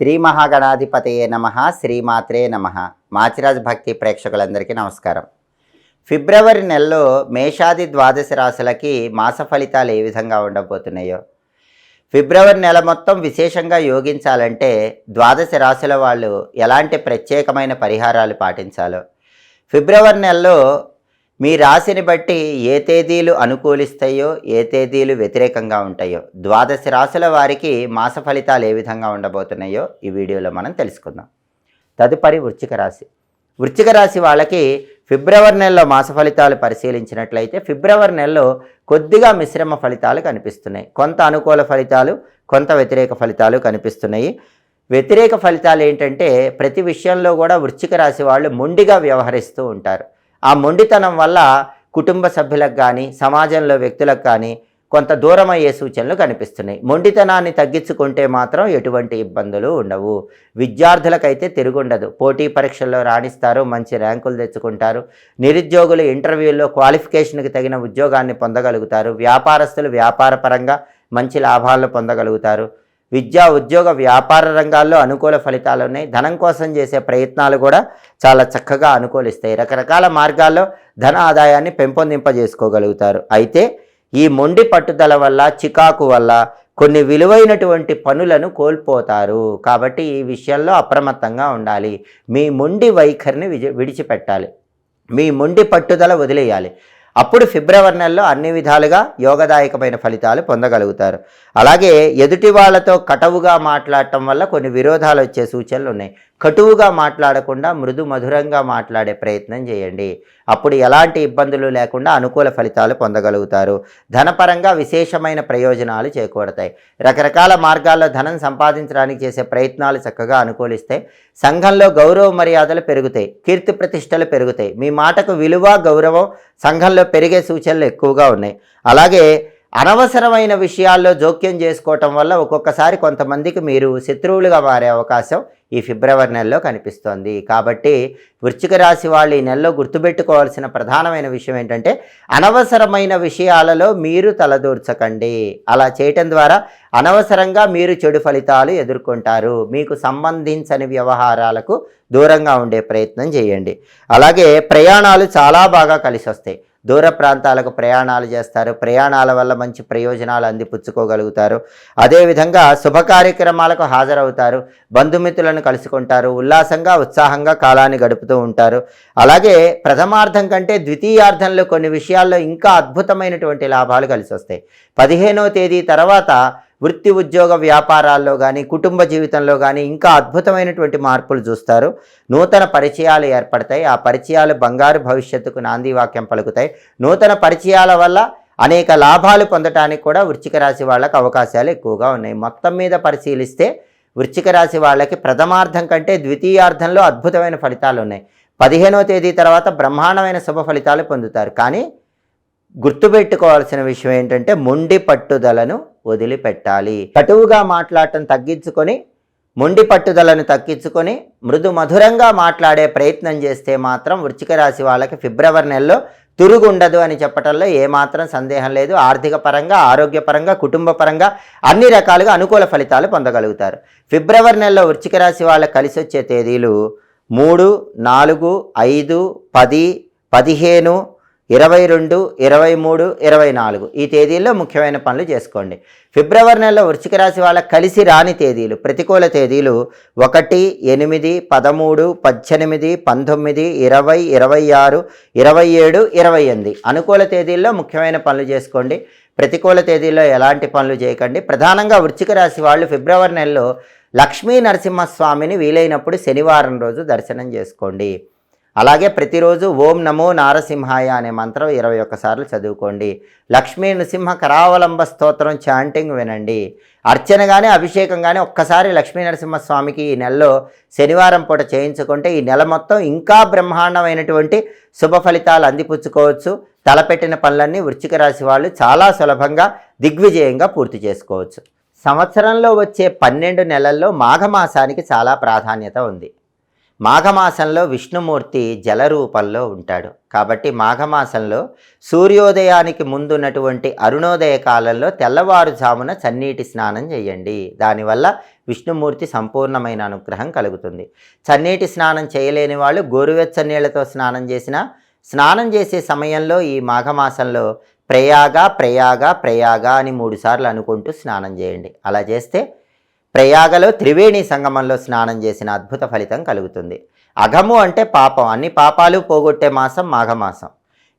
శ్రీ మహాగణాధిపతయే నమః, శ్రీమాత్రే నమః. మాచిరాజ్ భక్తి ప్రేక్షకులందరికీ నమస్కారం. ఫిబ్రవరి నెలలో మేషాది ద్వాదశ రాశులకి మాస ఫలితాలు ఏ విధంగా ఉండబోతున్నాయో, ఫిబ్రవరి నెల మొత్తం విశేషంగా యోగించాలంటే ద్వాదశ రాశుల వాళ్ళు ఎలాంటి ప్రత్యేకమైన పరిహారాలు పాటించాలో, ఫిబ్రవరి నెలలో మీ రాశిని బట్టి ఏ తేదీలు అనుకూలిస్తాయో, ఏ తేదీలు వ్యతిరేకంగా ఉంటాయో, ద్వాదశ రాశుల వారికి మాస ఫలితాలు ఏ విధంగా ఉండబోతున్నాయో ఈ వీడియోలో మనం తెలుసుకుందాం. తదుపరి వృశ్చిక రాశి. వృశ్చిక రాశి వాళ్ళకి ఫిబ్రవరి నెలలో మాస ఫలితాలు పరిశీలించినట్లయితే ఫిబ్రవరి నెలలో కొద్దిగా మిశ్రమ ఫలితాలు కనిపిస్తున్నాయి. కొంత అనుకూల ఫలితాలు, కొంత వ్యతిరేక ఫలితాలు కనిపిస్తున్నాయి. వ్యతిరేక ఫలితాలు ఏంటంటే ప్రతి విషయంలో కూడా వృశ్చిక రాశి వాళ్ళు మొండిగా వ్యవహరిస్తూ ఉంటారు. ఆ మొండితనం వల్ల కుటుంబ సభ్యులకు కానీ, సమాజంలో వ్యక్తులకు కానీ కొంత దూరం అయ్యే సూచనలు కనిపిస్తున్నాయి. మొండితనాన్ని తగ్గించుకుంటే మాత్రం ఎటువంటి ఇబ్బందులు ఉండవు. విద్యార్థులకైతే తిరుగుండదు. పోటీ పరీక్షల్లో రాణిస్తారు, మంచి ర్యాంకులు తెచ్చుకుంటారు. నిరుద్యోగులు ఇంటర్వ్యూల్లో క్వాలిఫికేషన్కి తగిన ఉద్యోగాన్ని పొందగలుగుతారు. వ్యాపారస్తులు వ్యాపారపరంగా మంచి లాభాలను పొందగలుగుతారు. విద్యా, ఉద్యోగ, వ్యాపార రంగాల్లో అనుకూల ఫలితాలు ఉన్నాయి. ధనం కోసం చేసే ప్రయత్నాలు కూడా చాలా చక్కగా అనుకూలిస్తాయి. రకరకాల మార్గాల్లో ధన ఆదాయాన్ని పెంపొందింపజేసుకోగలుగుతారు. అయితే ఈ మొండి పట్టుదల వల్ల, చికాకు వల్ల కొన్ని విలువైనటువంటి పనులను కోల్పోతారు. కాబట్టి ఈ విషయంలో అప్రమత్తంగా ఉండాలి. మీ మొండి వైఖరిని విడిచిపెట్టాలి. మీ మొండి పట్టుదల వదిలేయాలి. అప్పుడు ఫిబ్రవరి నెలలో అన్ని విధాలుగా యోగదాయకమైన ఫలితాలు పొందగలుగుతారు. అలాగే ఎదుటి వాళ్ళతో కటువుగా మాట్లాడటం వల్ల కొన్ని విరోధాలు వచ్చే సూచనలు ఉన్నాయి. కటువుగా మాట్లాడకుండా మృదు మధురంగా మాట్లాడే ప్రయత్నం చేయండి. అప్పుడు ఎలాంటి ఇబ్బందులు లేకుండా అనుకూల ఫలితాలు పొందగలుగుతారు. ధనపరంగా విశేషమైన ప్రయోజనాలు చేకూడతాయి. రకరకాల మార్గాల్లో ధనం సంపాదించడానికి చేసే ప్రయత్నాలు చక్కగా అనుకూలిస్తాయి. సంఘంలో గౌరవ మర్యాదలు పెరుగుతాయి. కీర్తి ప్రతిష్టలు పెరుగుతాయి. మీ మాటకు విలువ, గౌరవం సంఘంలో పెరిగే సూచనలు ఎక్కువగా ఉన్నాయి. అలాగే అనవసరమైన విషయాల్లో జోక్యం చేసుకోవటం వల్ల ఒక్కొక్కసారి కొంతమందికి మీరు శత్రువులుగా మారే అవకాశం ఈ ఫిబ్రవరి నెలలో కనిపిస్తోంది. కాబట్టి వృశ్చిక రాశి వాళ్ళు ఈ నెలలో గుర్తుపెట్టుకోవాల్సిన ప్రధానమైన విషయం ఏంటంటే అనవసరమైన విషయాలలో మీరు తలదూర్చకండి. అలా చేయటం ద్వారా అనవసరంగా మీరు చెడు ఫలితాలు ఎదుర్కొంటారు. మీకు సంబంధించని వ్యవహారాలకు దూరంగా ఉండే ప్రయత్నం చేయండి. అలాగే ప్రయాణాలు చాలా బాగా కలిసి వస్తాయి. దూర ప్రాంతాలకు ప్రయాణాలు చేస్తారు. ప్రయాణాల వల్ల మంచి ప్రయోజనాలు అందిపుచ్చుకోగలుగుతారు. అదేవిధంగా శుభ కార్యక్రమాలకు హాజరవుతారు. బంధుమిత్రులను కలుసుకుంటారు. ఉల్లాసంగా, ఉత్సాహంగా కాలాన్ని గడుపుతూ ఉంటారు. అలాగే ప్రథమార్థం కంటే ద్వితీయార్థంలో కొన్ని విషయాల్లో ఇంకా అద్భుతమైనటువంటి లాభాలు కలిసి వస్తాయి. 15వ తేదీ తర్వాత వృత్తి, ఉద్యోగ, వ్యాపారాల్లో కానీ, కుటుంబ జీవితంలో కానీ ఇంకా అద్భుతమైనటువంటి మార్పులు చూస్తారు. నూతన పరిచయాలు ఏర్పడతాయి. ఆ పరిచయాలు బంగారు భవిష్యత్తుకు నాంది వాక్యం పలుకుతాయి. నూతన పరిచయాల వల్ల అనేక లాభాలు పొందటానికి కూడా వృశ్చిక రాశి వాళ్ళకి అవకాశాలు ఎక్కువగా ఉన్నాయి. మొత్తం మీద పరిశీలిస్తే వృశ్చిక రాశి వాళ్ళకి ప్రథమార్థం కంటే ద్వితీయార్థంలో అద్భుతమైన ఫలితాలు ఉన్నాయి. 15వ తేదీ తర్వాత బ్రహ్మాండమైన శుభ ఫలితాలు పొందుతారు. కానీ గుర్తుపెట్టుకోవాల్సిన విషయం ఏంటంటే మొండి పట్టుదలను వదిలిపెట్టాలి. కటువుగా మాట్లాడటం తగ్గించుకొని, మొండి పట్టుదలను తగ్గించుకొని మృదు మధురంగా మాట్లాడే ప్రయత్నం చేస్తే మాత్రం వృశ్చిక రాశి వాళ్ళకి ఫిబ్రవరి నెలలో తిరుగుండదు అని చెప్పడంలో ఏమాత్రం సందేహం లేదు. ఆర్థిక పరంగా, ఆరోగ్యపరంగా, కుటుంబ పరంగా అన్ని రకాలుగా అనుకూల ఫలితాలు పొందగలుగుతారు. ఫిబ్రవరి నెలలో వృశ్చిక రాశి వాళ్ళకి కలిసి వచ్చే తేదీలు 3, 4, 5, 10, 15, 22, 23, 24 ఈ తేదీల్లో ముఖ్యమైన పనులు చేసుకోండి. ఫిబ్రవరి నెలలో వృశ్చిక రాశి వాళ్ళకి కలిసి రాని తేదీలు, ప్రతికూల తేదీలు 1, 8, 13, 18, 19, 20, 26, 27, 28 అనుకూల తేదీల్లో ముఖ్యమైన పనులు చేసుకోండి. ప్రతికూల తేదీల్లో ఎలాంటి పనులు చేయకండి. ప్రధానంగా వృశ్చిక రాశి వాళ్ళు ఫిబ్రవరి నెలలో లక్ష్మీ నరసింహస్వామిని వీలైనప్పుడు శనివారం రోజు దర్శనం చేసుకోండి. అలాగే ప్రతిరోజు ఓం నమో నారసింహాయ అనే మంత్రం 21 సార్లు చదువుకోండి. లక్ష్మీ నృసింహ కరావలంబ స్తోత్రం చాంటింగ్ వినండి. అర్చన కానీ, అభిషేకం కానీ ఒక్కసారి లక్ష్మీ నరసింహస్వామికి ఈ నెలలో శనివారం పూట చేయించుకుంటే ఈ నెల మొత్తం ఇంకా బ్రహ్మాండమైనటువంటి శుభ ఫలితాలు అందిపుచ్చుకోవచ్చు. తలపెట్టిన పనులన్నీ వృశ్చిక రాశి వాళ్ళు చాలా సులభంగా, దిగ్విజయంగా పూర్తి చేసుకోవచ్చు. సంవత్సరంలో వచ్చే 12 నెలల్లో మాఘమాసానికి చాలా ప్రాధాన్యత ఉంది. మాఘమాసంలో విష్ణుమూర్తి జల రూపంలో ఉంటాడు. కాబట్టి మాఘమాసంలో సూర్యోదయానికి ముందున్నటువంటి అరుణోదయ కాలంలో తెల్లవారుజామున చన్నీటి స్నానం చేయండి. దానివల్ల విష్ణుమూర్తి సంపూర్ణమైన అనుగ్రహం కలుగుతుంది. చన్నీటి స్నానం చేయలేని వాళ్ళు గోరువెచ్చని నీళ్లతో స్నానం చేసే సమయంలో ఈ మాఘమాసంలో ప్రయాగ ప్రయాగ ప్రయాగ అని 3 సార్లు అనుకుంటూ స్నానం చేయండి. అలా చేస్తే ప్రయాగలో త్రివేణి సంగమంలో స్నానం చేసిన అద్భుత ఫలితం కలుగుతుంది. అఘము అంటే పాపం, అన్ని పాపాలు పోగొట్టే మాసం మాఘమాసం.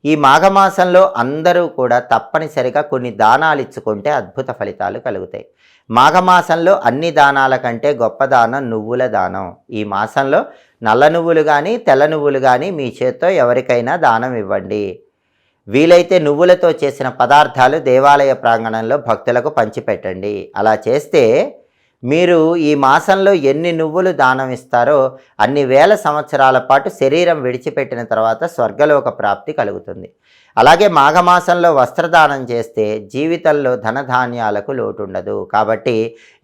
ఈ మాఘమాసంలో అందరూ కూడా తప్పనిసరిగా కొన్ని దానాలు ఇచ్చుకుంటే అద్భుత ఫలితాలు కలుగుతాయి. మాఘమాసంలో అన్ని దానాల కంటే గొప్ప దానం నువ్వుల దానం. ఈ మాసంలో నల్ల నువ్వులు కానీ తెల్ల నువ్వులు కానీ మీ చేత్తో ఎవరికైనా దానం ఇవ్వండి. వీలైతే నువ్వులతో చేసిన పదార్థాలు దేవాలయ ప్రాంగణంలో భక్తులకు పంచిపెట్టండి. అలా చేస్తే మీరు ఈ మాసంలో ఎన్ని నువ్వులు దానం ఇస్తారో అన్ని వేల సంవత్సరాల పాటు శరీరం విడిచిపెట్టిన తర్వాత స్వర్గలోక ప్రాప్తి కలుగుతుంది. అలాగే మాఘమాసంలో వస్త్రదానం చేస్తే జీవితంలో ధనధాన్యాలకు లోటు ఉండదు. కాబట్టి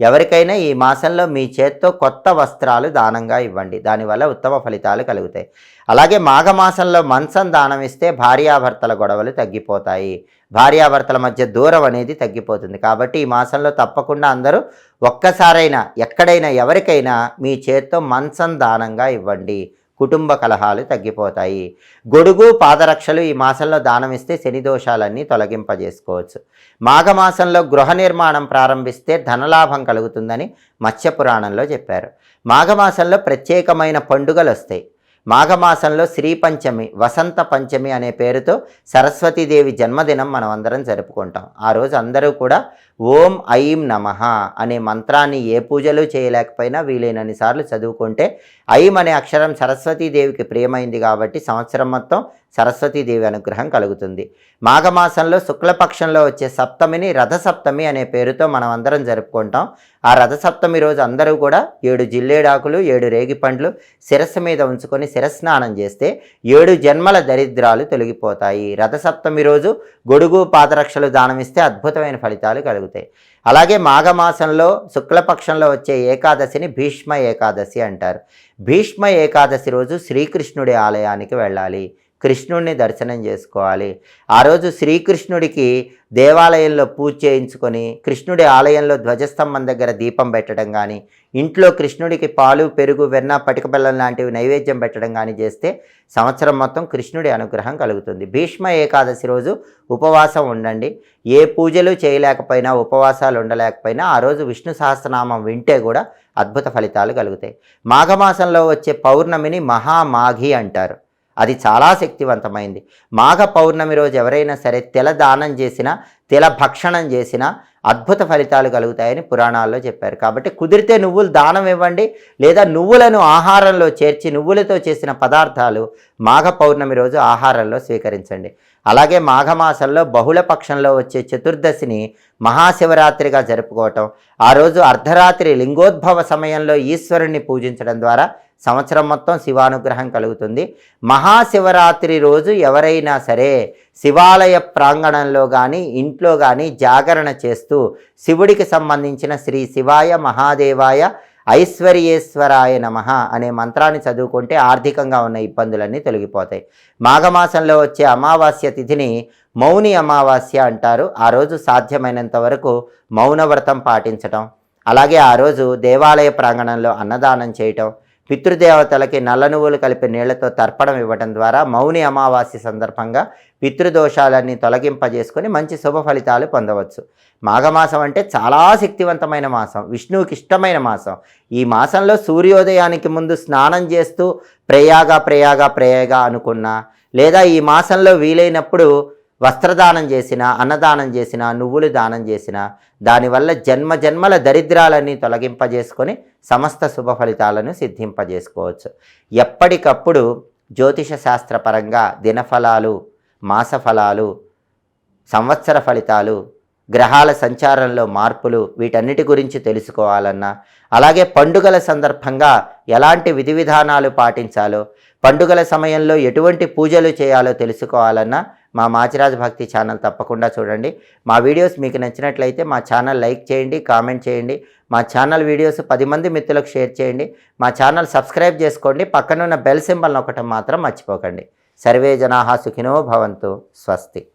ఎవరికైనా ఈ మాసంలో మీ చేత్తో కొత్త వస్త్రాలు దానంగా ఇవ్వండి. దానివల్ల ఉత్తమ ఫలితాలు కలుగుతాయి. అలాగే మాఘమాసంలో మంచం దానం ఇస్తే భార్యాభర్తల గొడవలు తగ్గిపోతాయి. భార్యాభర్తల మధ్య దూరం అనేది తగ్గిపోతుంది. కాబట్టి ఈ మాసంలో తప్పకుండా అందరూ ఒక్కసారైనా ఎక్కడైనా ఎవరికైనా మీ చేత్తో మంచం దానంగా ఇవ్వండి. కుటుంబ కలహాలు తగ్గిపోతాయి. గొడుగు పాదరక్షలు ఈ మాసంలో దానం ఇస్తే శని దోషాలన్నీ తొలగింపజేసుకోవచ్చు. మాఘమాసంలో గృహ నిర్మాణం ప్రారంభిస్తే ధనలాభం కలుగుతుందని మత్స్యపురాణంలో చెప్పారు. మాఘమాసంలో ప్రత్యేకమైన పండుగలు వస్తాయి. మాఘమాసంలో శ్రీ పంచమి, వసంత పంచమి అనే పేరుతో సరస్వతీదేవి జన్మదినం మనం అందరం జరుపుకుంటాం. ఆ రోజు అందరూ కూడా ఓం ఐం నమః అనే మంత్రాన్ని ఏ పూజలు చేయలేకపోయినా వీలైనన్ని సార్లు చదువుకుంటే, ఐం అనే అక్షరం సరస్వతీదేవికి ప్రియమైంది కాబట్టి సంవత్సరం మొత్తం సరస్వతీదేవి అనుగ్రహం కలుగుతుంది. మాఘమాసంలో శుక్లపక్షంలో వచ్చే సప్తమిని రథసప్తమి అనే పేరుతో మనం అందరం జరుపుకుంటాం. ఆ రథసప్తమి రోజు అందరూ కూడా 7 జిల్లేడాకులు 7 రేగిపండ్లు శిరస్సు మీద ఉంచుకొని శిరస్నానం చేస్తే 7 జన్మల దరిద్రాలు తొలగిపోతాయి. రథసప్తమి రోజు గొడుగు పాదరక్షలు దానమిస్తే అద్భుతమైన ఫలితాలు కలుగుతాయి. అలాగే మాఘమాసంలో శుక్లపక్షంలో వచ్చే ఏకాదశిని భీష్మ ఏకాదశి అంటారు. భీష్మ ఏకాదశి రోజు శ్రీకృష్ణుడి ఆలయానికి వెళ్ళాలి. కృష్ణుడిని దర్శనం చేసుకోవాలి. ఆ రోజు శ్రీకృష్ణుడికి దేవాలయంలో పూజ చేయించుకొని కృష్ణుడి ఆలయంలో ధ్వజస్తంభం దగ్గర దీపం పెట్టడం కానీ, ఇంట్లో కృష్ణుడికి పాలు పెరుగు వెన్న పటిక బెల్లం లాంటివి నైవేద్యం పెట్టడం కానీ చేస్తే సంవత్సరం మొత్తం కృష్ణుడి అనుగ్రహం కలుగుతుంది. భీష్మ ఏకాదశి రోజు ఉపవాసం ఉండండి. ఏ పూజలు చేయలేకపోయినా ఉపవాసాలు ఉండలేకపోయినా ఆ రోజు విష్ణు సహస్రనామం వింటే కూడా అద్భుత ఫలితాలు కలుగుతాయి. మాఘమాసంలో వచ్చే పౌర్ణమిని మహామాఘి అంటారు. అది చాలా శక్తివంతమైంది. మాఘ పౌర్ణమి రోజు ఎవరైనా సరే తిల దానం చేసినా తిల భక్షణం చేసినా అద్భుత ఫలితాలు కలుగుతాయని పురాణాల్లో చెప్పారు. కాబట్టి కుదిరితే నువ్వులు దానం ఇవ్వండి, లేదా నువ్వులను ఆహారంలో చేర్చి నువ్వులతో చేసిన పదార్థాలు మాఘ పౌర్ణమి రోజు ఆహారంలో స్వీకరించండి. అలాగే మాఘమాసంలో బహుళ పక్షంలో వచ్చే చతుర్దశిని మహాశివరాత్రిగా జరుపుకోవటం, ఆ రోజు అర్ధరాత్రి లింగోద్భవ సమయంలో ఈశ్వరుణ్ణి పూజించడం ద్వారా సంవత్సరం మొత్తం శివానుగ్రహం కలుగుతుంది. మహాశివరాత్రి రోజు ఎవరైనా సరే శివాలయ ప్రాంగణంలో కానీ ఇంట్లో కానీ జాగరణ చేస్తూ శివుడికి సంబంధించిన శ్రీ శివాయ మహాదేవాయ ఐశ్వర్యేశ్వరాయ నమః అనే మంత్రాన్ని చదువుకుంటే ఆర్థికంగా ఉన్న ఇబ్బందులన్నీ తొలగిపోతాయి. మాఘమాసంలో వచ్చే అమావాస్య తిథిని మౌని అమావాస్య అంటారు. ఆ రోజు సాధ్యమైనంత వరకు మౌనవ్రతం పాటించటం, అలాగే ఆ రోజు దేవాలయ ప్రాంగణంలో అన్నదానం చేయటం, పితృదేవతలకి నల్ల నువ్వులు కలిపి నీళ్లతో తర్పణం ఇవ్వడం ద్వారా మౌని అమావాస్య సందర్భంగా పితృదోషాలన్నీ తొలగింపజేసుకొని మంచి శుభ ఫలితాలు పొందవచ్చు. మాఘమాసం అంటే చాలా శక్తివంతమైన మాసం, విష్ణువుకి ఇష్టమైన మాసం. ఈ మాసంలో సూర్యోదయానికి ముందు స్నానం చేస్తూ ప్రయాగ అనుకున్నా, లేదా ఈ మాసంలో వీలైనప్పుడు వస్త్రదానం చేసిన, అన్నదానం చేసిన, నువ్వులు దానం చేసిన దానివల్ల జన్మల దరిద్రాలన్నీ తొలగింపజేసుకొని సమస్త శుభ ఫలితాలను సిద్ధింపజేసుకోవచ్చు. ఎప్పటికప్పుడు జ్యోతిష శాస్త్రపరంగా దినఫలాలు, మాసఫలాలు, సంవత్సర ఫలితాలు, గ్రహాల సంచారంలో మార్పులు వీటన్నిటి గురించి తెలుసుకోవాలన్నా, అలాగే పండుగల సందర్భంగా ఎలాంటి విధి విధానాలు పాటించాలో, పండుగల సమయంలో ఎటువంటి పూజలు చేయాలో తెలుసుకోవాలన్నా మా మాచిరాజ్ భక్తి ఛానల్ తప్పకుండా చూడండి. మా వీడియోస్ మీకు నచ్చినట్లయితే మా ఛానల్ లైక్ చేయండి, కామెంట్ చేయండి. మా ఛానల్ వీడియోస్ 10 మంది మిత్రులకు షేర్ చేయండి. మా ఛానల్ సబ్స్క్రైబ్ చేసుకోండి. పక్కనున్న బెల్ సింబల్ నొక్కటం మాత్రం మర్చిపోకండి. సర్వే జనాః సుఖినో భవంతు. స్వస్తి.